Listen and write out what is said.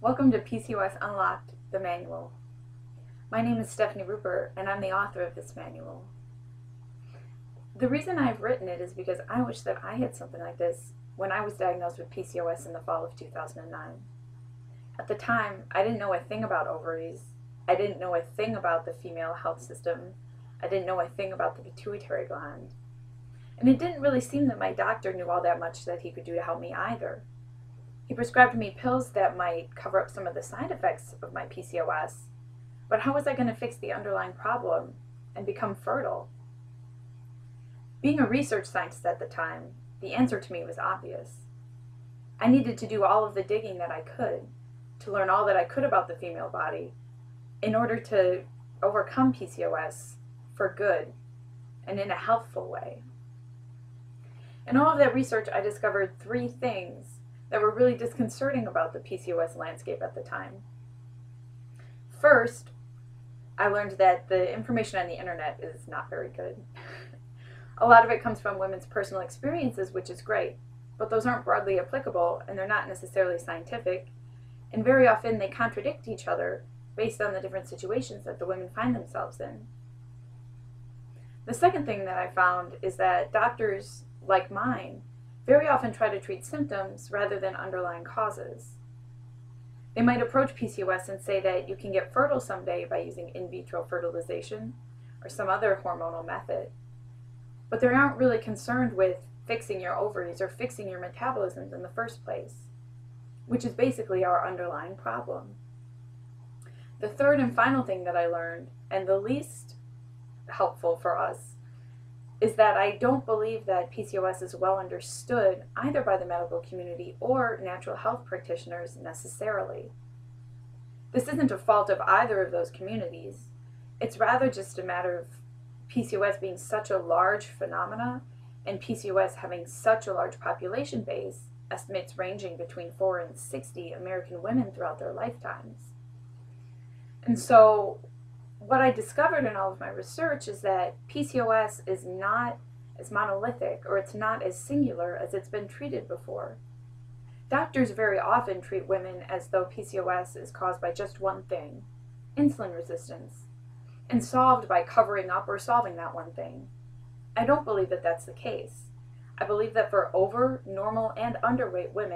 Welcome to PCOS Unlocked, the manual. My name is Stephanie Rupert, and I'm the author of this manual. The reason I've written it is because I wish that I had something like this when I was diagnosed with PCOS in the fall of 2009. At the time, I didn't know a thing about ovaries. I didn't know a thing about the female health system. I didn't know a thing about the pituitary gland. And it didn't really seem that my doctor knew all that much that he could do to help me either. He prescribed me pills that might cover up some of the side effects of my PCOS, but how was I going to fix the underlying problem and become fertile? Being a research scientist at the time, the answer to me was obvious. I needed to do all of the digging that I could, to learn all that I could about the female body, in order to overcome PCOS for good and in a healthful way. In all of that research, I discovered three things that were really disconcerting about the PCOS landscape at the time. First, I learned that the information on the internet is not very good. A lot of it comes from women's personal experiences, which is great, but those aren't broadly applicable and they're not necessarily scientific, and very often they contradict each other based on the different situations that the women find themselves in. The second thing that I found is that doctors like mine very often try to treat symptoms rather than underlying causes. They might approach PCOS and say that you can get fertile someday by using in vitro fertilization or some other hormonal method, but they aren't really concerned with fixing your ovaries or fixing your metabolisms in the first place, which is basically our underlying problem. The third and final thing that I learned, and the least helpful for us, is that I don't believe that PCOS is well understood either by the medical community or natural health practitioners necessarily. This isn't a fault of either of those communities. It's rather just a matter of PCOS being such a large phenomena and PCOS having such a large population base, estimates ranging between 4 and 60 American women throughout their lifetimes. And so what I discovered in all of my research is that PCOS is not as monolithic, or it's not as singular as it's been treated before. Doctors very often treat women as though PCOS is caused by just one thing, insulin resistance, and solved by covering up or solving that one thing. I don't believe that that's the case. I believe that for over, normal, and underweight women,